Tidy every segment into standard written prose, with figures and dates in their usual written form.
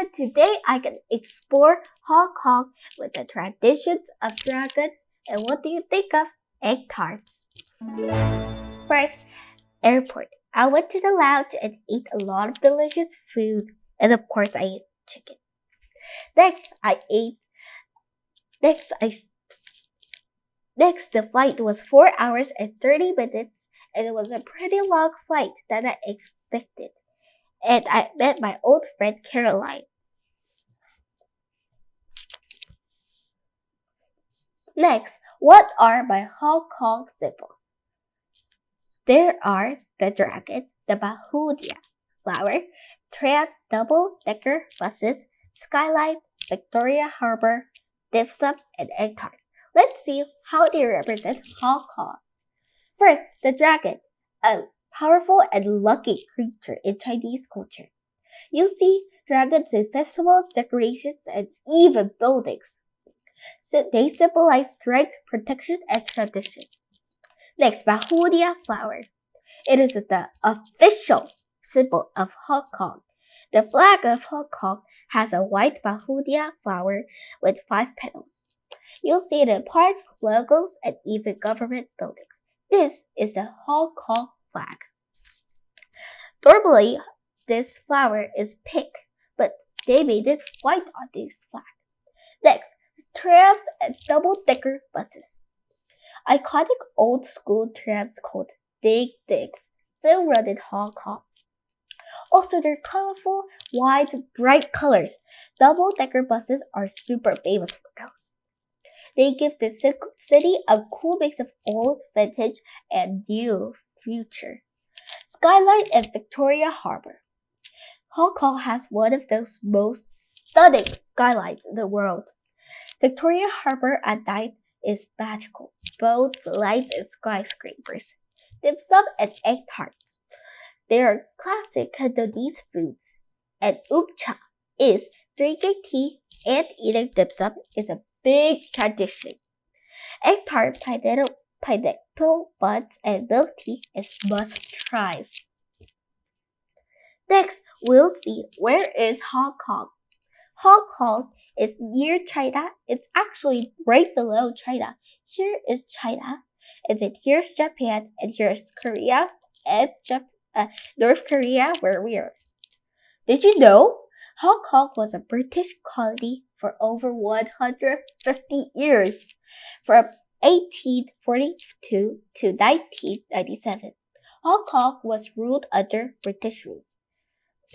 Emma. Today I can explore Hong Kong with the traditions of dragons. And what do you think of egg tarts? First, airport. I went to the lounge and ate a lot of delicious food. And of course, I ate chicken. Next, the flight was 4 hours and 30 minutes, and it was a pretty long flight than I expected. And I met my old friend Caroline. Next, what are my Hong Kong symbols? There are the dragon, the Bahudia flower, tram double-decker buses, skyline, Victoria Harbour, dim sum, and egg tarts. Let's see how they represent Hong Kong. First, the dragon, a powerful and lucky creature in Chinese culture. You see dragons in festivals, decorations, and even buildings. So they symbolize strength, protection, and tradition. Next, Bahudia flower. It is the official symbol of Hong Kong. The flag of Hong Kong has a white Bahudia flower with 5 petals. You'll see it in parks, logos, and even government buildings. This is the Hong Kong flag. Normally, this flower is pink, but they made it white on this flag. Next, trams and double-decker buses. Iconic old-school trams called Dig-Digs still run in Hong Kong. Also, their colorful, wide, bright colors. Double-decker buses are super famous for those. They give the city a cool mix of old, vintage, and new future. Skyline and Victoria Harbour. Hong Kong has one of those most stunning skylines in the world. Victoria Harbour at night is magical. Boats, lights, and skyscrapers. Dim sum and egg tarts. They are classic Cantonese foods. And cha is drinking tea and eating dim sum is a big tradition. Egg tart, pineapple buns, and milk tea is must-tries. Next, we'll see where is Hong Kong. Hong Kong is near China. It's actually right below China. Here is China, and then here's Japan, and here's Korea, and North Korea, where we are. Did you know? Hong Kong was a British colony for over 150 years, from 1842 to 1997. Hong Kong was ruled under British rule.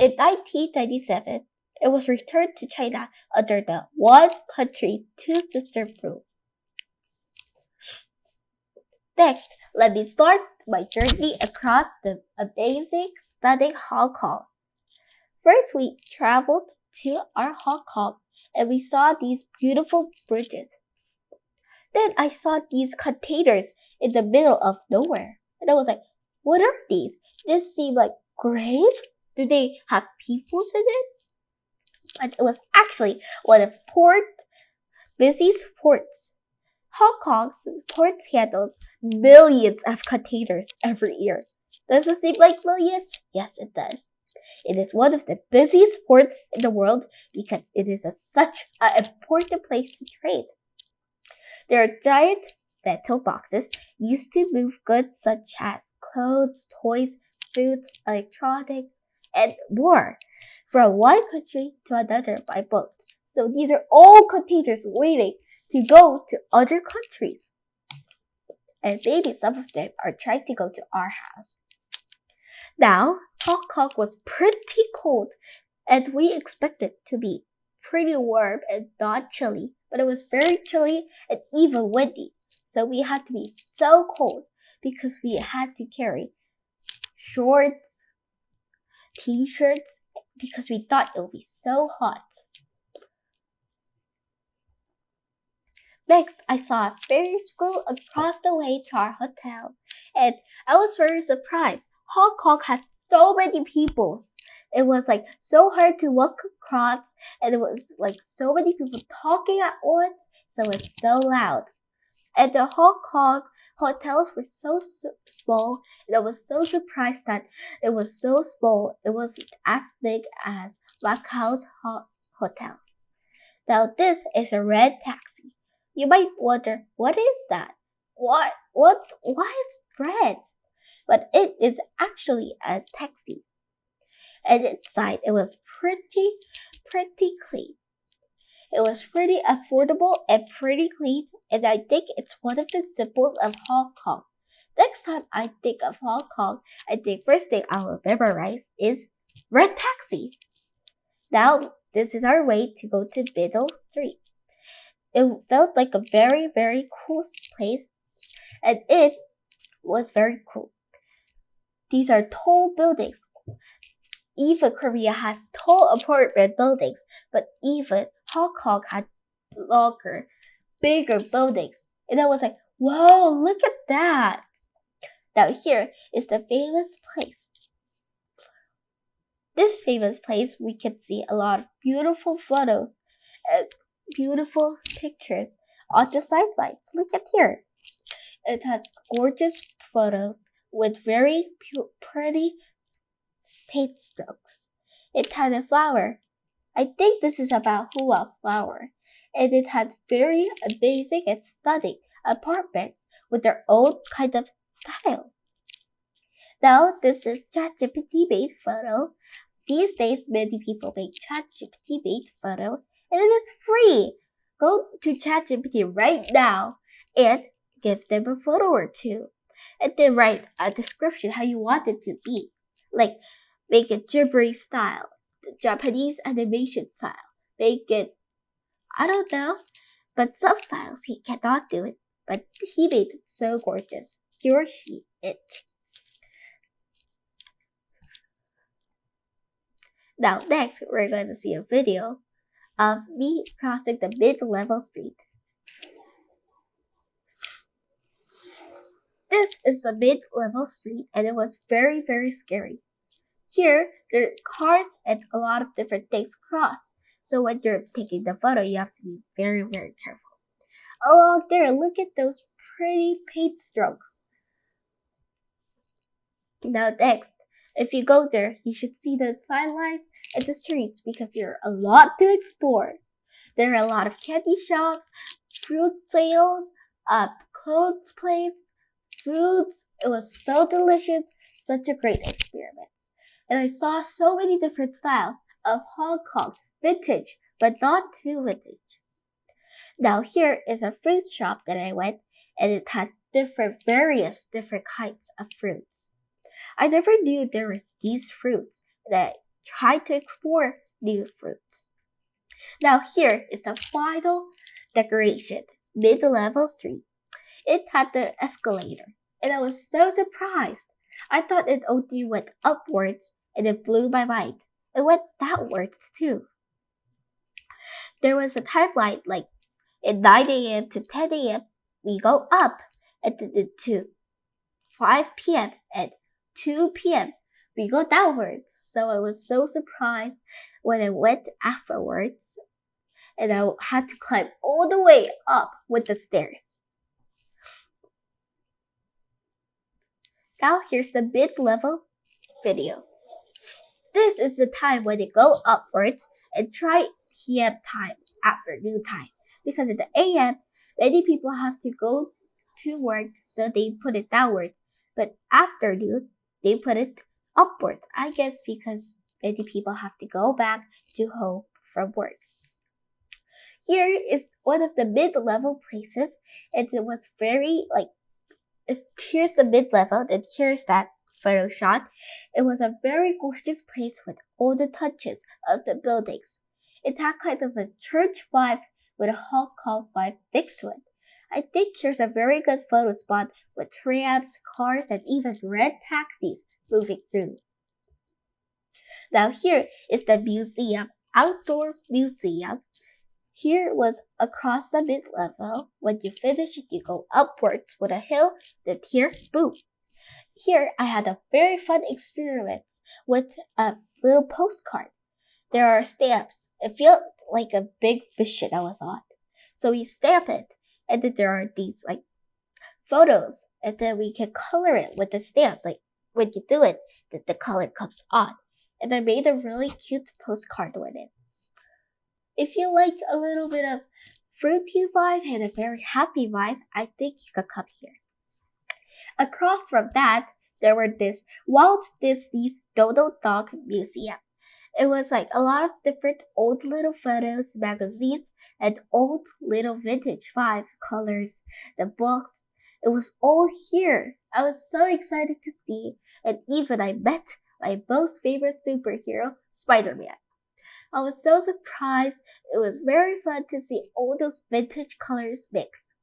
In 1997, it was returned to China under the one country, two systems rule. Next, let me start my journey across the amazing, stunning Hong Kong. First, we traveled to our Hong Kong and we saw these beautiful bridges. Then I saw these containers in the middle of nowhere. And I was like, what are these? This seemed like grave? Do they have people in it? But it was actually one of busiest ports. Hong Kong's port handles millions of containers every year. Does it seem like millions? Yes, it does. It is one of the busiest ports in the world because it is such an important place to trade. There are giant metal boxes used to move goods such as clothes, toys, food, electronics, and more from one country to another by boat. So these are all containers waiting to go to other countries. And maybe some of them are trying to go to our house. Now, Hong Kong was pretty cold and we expected to be pretty warm and not chilly, but it was very chilly and even windy. So we had to be so cold because we had to carry shorts, t-shirts, because we thought it would be so hot. Next, I saw a Ferris wheel across the way to our hotel, and I was very surprised. Hong Kong had so many people. It was like so hard to walk across, and it was like so many people talking at once, so it was so loud. And the Hong Kong hotels were so small, and I was so surprised that it was so small. It wasn't as big as Macau's hotels. Now this is a red taxi. You might wonder, what is that? Why it's red? But it is actually a taxi. And inside it was pretty clean. It was pretty affordable and pretty clean, and I think it's one of the symbols of Hong Kong. Next time I think of Hong Kong, I think first thing I will memorize is red taxi. Now, this is our way to go to Middle Street. It felt like a very cool place, and it was very cool. These are tall buildings. Even Korea has tall apartment buildings, but even Hong Kong had longer, bigger buildings. And I was like, whoa, look at that. Now here is the famous place. This famous place, we can see a lot of beautiful photos and beautiful pictures on the sidelines. Look at here. It has gorgeous photos with very pretty paint strokes. It had a flower. I think this is about hula flower. And it had very amazing and stunning apartments with their own kind of style. Now, this is ChatGPT made photo. These days, many people make ChatGPT made photo, and it is free. Go to ChatGPT right now and give them a photo or two. And then write a description how you want it to be. Like, make it Ghibli style, the Japanese animation style. Make it, I don't know, but some styles he cannot do it. But he made it so gorgeous. He or she, it. Now next, we're going to see a video of me crossing the mid-level street. This is the mid-level street, and it was very scary. Here, there are cars and a lot of different things cross. So when you're taking the photo, you have to be very careful. Along there, look at those pretty paint strokes. Now next, if you go there, you should see the sidelines and the streets because there are a lot to explore. There are a lot of candy shops, fruit sales, clothes place, foods. It was so delicious, such a great experience. And I saw so many different styles of Hong Kong, vintage, but not too vintage. Now here is a fruit shop that I went, and it had various different kinds of fruits. I never knew there were these fruits, and I tried to explore these fruits. Now here is the final decoration, mid-level street. It had the escalator, and I was so surprised. I thought it only went upwards, and it blew my mind. It went downwards too. There was a timeline like at 9 a.m. to 10 a.m. we go up, and to 5 p.m. and 2 p.m. we go downwards. So I was so surprised when I went afterwards, and I had to climb all the way up with the stairs. Now here's the mid-level video. This is the time when they go upwards and try PM time, afternoon time. Because in the AM, many people have to go to work, so they put it downwards. But afternoon, they put it upwards. I guess because many people have to go back to home from work. Here is one of the mid-level places, and it was very if here's the mid-level, then here's that photo shot. It was a very gorgeous place with all the touches of the buildings. It had kind of a church vibe with a Hong Kong vibe next to it. I think here's a very good photo spot with trams, cars, and even red taxis moving through. Now here is the museum, outdoor museum. Here was across the mid-level. When you finish it, you go upwards with a hill, then here, boom. Here, I had a very fun experience with a little postcard. There are stamps. It felt like a big mission I was on. So we stamp it, and then there are these photos and then we can color it with the stamps. Like when you do it, the color comes on. And I made a really cute postcard with it. If you like a little bit of fruity vibe and a very happy vibe, I think you could come here. Across from that, there were this Walt Disney's Dodo Dog Museum. It was like a lot of different old little photos, magazines, and old little vintage vibe colors, the books. It was all here. I was so excited to see, and even I met my most favorite superhero, Spider-Man. I was so surprised. It was very fun to see all those vintage colors mix.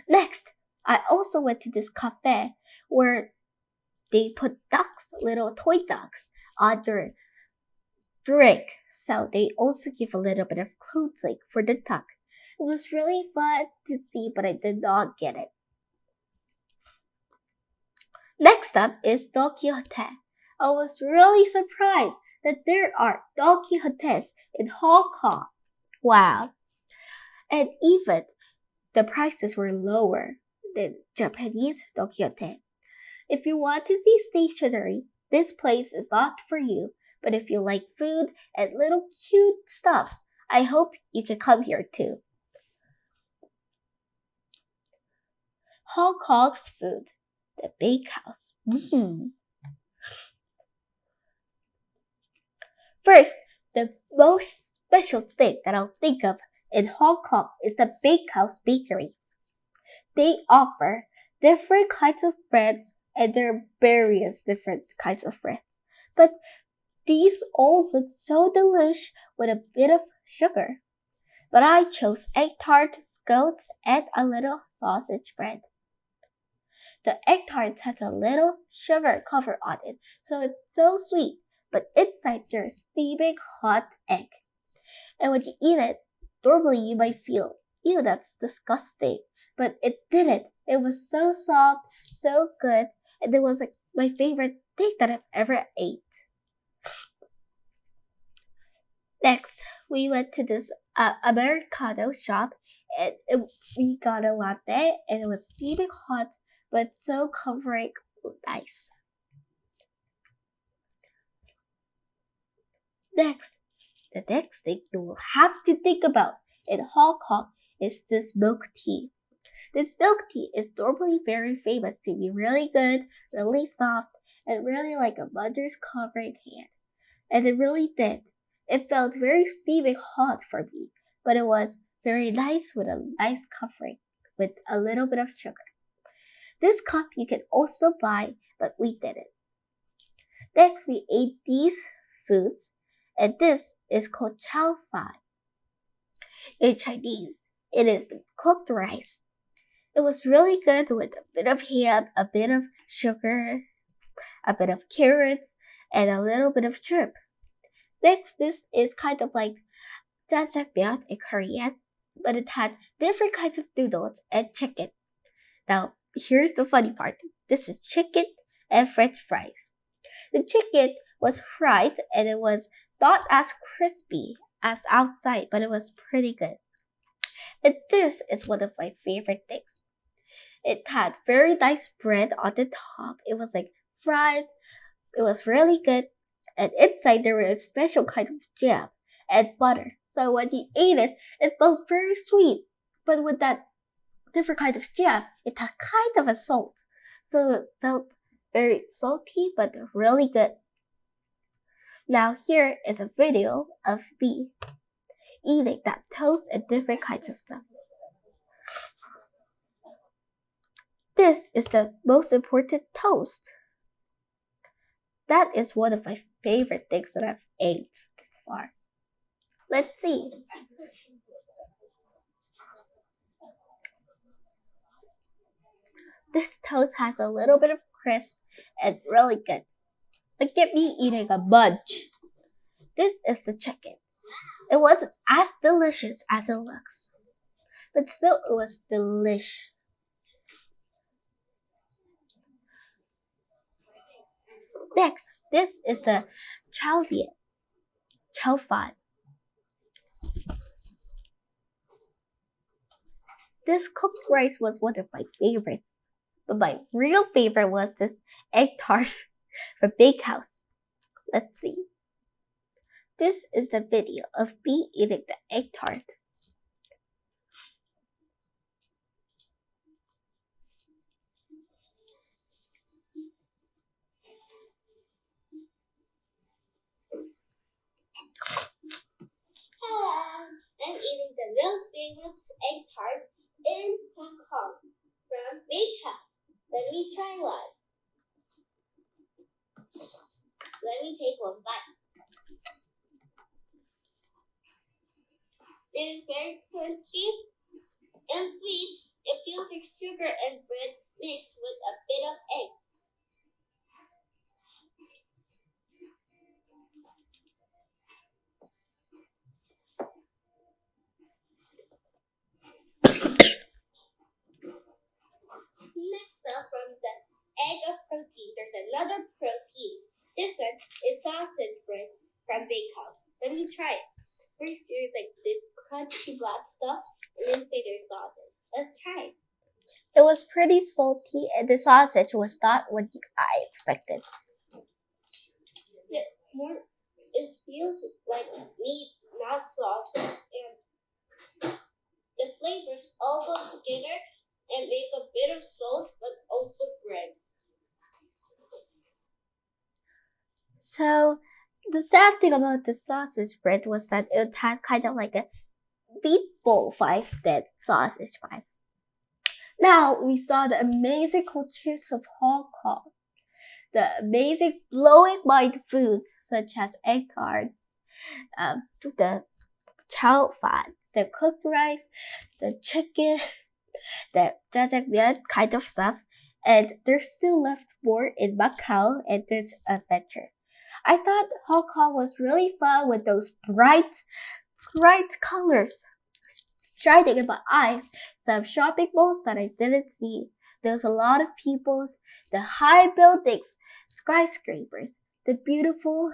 Next, I also went to this cafe where they put ducks, little toy ducks, on their drink. So they also give a little bit of clothes like for the duck. It was really fun to see, but I did not get it. Next up is Don Quixote. I was really surprised that there are Don Quixotes in Hong Kong. Wow. And even the prices were lower than Japanese Don Quixote. If you want to see stationery, this place is not for you. But if you like food and little cute stuffs, I hope you can come here too. Hong Kong's food, the bakehouse. First, the most special thing that I'll think of in Hong Kong is the Bakehouse Bakery. They offer different kinds of breads, and there are various different kinds of breads. But these all look so delish with a bit of sugar. But I chose egg tart, scones, and a little sausage bread. The egg tart has a little sugar cover on it, so it's so sweet, but inside there's steaming hot egg. And when you eat it, normally you might feel, ew, that's disgusting. But it didn't. It was so soft, so good, and it was like my favorite thing that I've ever ate. Next, we went to this Americano shop and we got a latte and it was steaming hot but so covering nice. Next, the next thing you will have to think about in Hong Kong is this milk tea. This milk tea is normally very famous to be really good, really soft, and really like a mother's covering hand. And it really did. It felt very steaming hot for me, but it was very nice with a nice covering with a little bit of sugar. This cup you can also buy, but we didn't. Next, we ate these foods, and this is called chow fai. In Chinese, it is the cooked rice. It was really good with a bit of ham, a bit of sugar, a bit of carrots, and a little bit of shrimp. Next, this is kind of like jjajangmyeon in Korean, but it had different kinds of noodles and chicken. Now, here's the funny part. This is chicken and french fries. The chicken was fried and it was not as crispy as outside, but it was pretty good. And this is one of my favorite things. It had very nice bread on the top. It was like fried. It was really good. And inside there was a special kind of jam and butter. So when you ate it, it felt very sweet. But with that different kind of jam, it had kind of a salt. So it felt very salty but really good. Now here is a video of me eating that toast and different kinds of stuff. This is the most important toast. That is one of my favorite things that I've ate this far. Let's see. This toast has a little bit of crisp and really good. Look at me eating a bunch. This is the chicken. It wasn't as delicious as it looks, but still it was delish. Next, this is the chow fai. This cooked rice was one of my favorites. But my real favorite was this egg tart from Bakehouse. Let's see. This is the video of me eating the egg tart. Hello, I'm eating the most famous egg tart in Hong Kong from Bakehouse. Let me try one. Let me take one bite. It is very crunchy and sweet. It feels like sugar and bread mixed with a bit of egg. Next up from the egg of protein, there's another protein. This one is sausage bread from Bakehouse. Let me try it. First, there's like this crunchy black stuff, and inside there's sausage. Let's try it. It was pretty salty, and the sausage was not what I expected. It feels like meat, not sausage, and the flavors all go together and make a bit of salt, but also bread. So, the sad thing about the sausage bread was that it had kind of like a meatball vibe than sausage vibe. Now, we saw the amazing cultures of Hong Kong. The amazing blowing mind foods such as egg tarts, the chow fan, the cooked rice, the chicken, the jjajangmyeon kind of stuff, and there's still left more in Macau and this adventure. I thought Hong Kong was really fun with those bright colors shining in my eyes. Some shopping malls that I didn't see. There's a lot of people, the high buildings, skyscrapers, the beautiful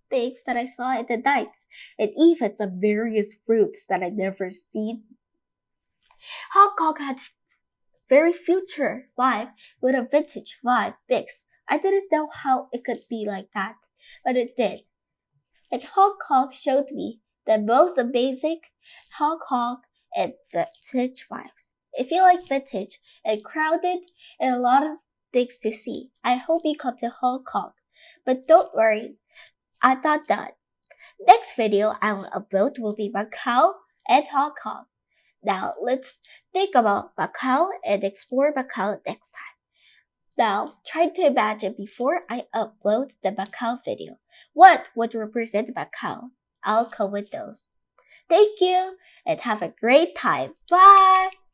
things that I saw in the nights, and even some various fruits that I'd never seen. Hong Kong had very future vibe with a vintage vibe mix. I didn't know how it could be like that, but it did. And Hong Kong showed me the most amazing Hong Kong and vintage vibes. If you like vintage and crowded and a lot of things to see, I hope you come to Hong Kong. But don't worry, I'm not done. Next video I will upload will be Macau and Hong Kong. Now let's think about Macau and explore Macau next time. Now try to imagine before I upload the Macau video. What would represent Macau? I'll come with those. Thank you and have a great time. Bye!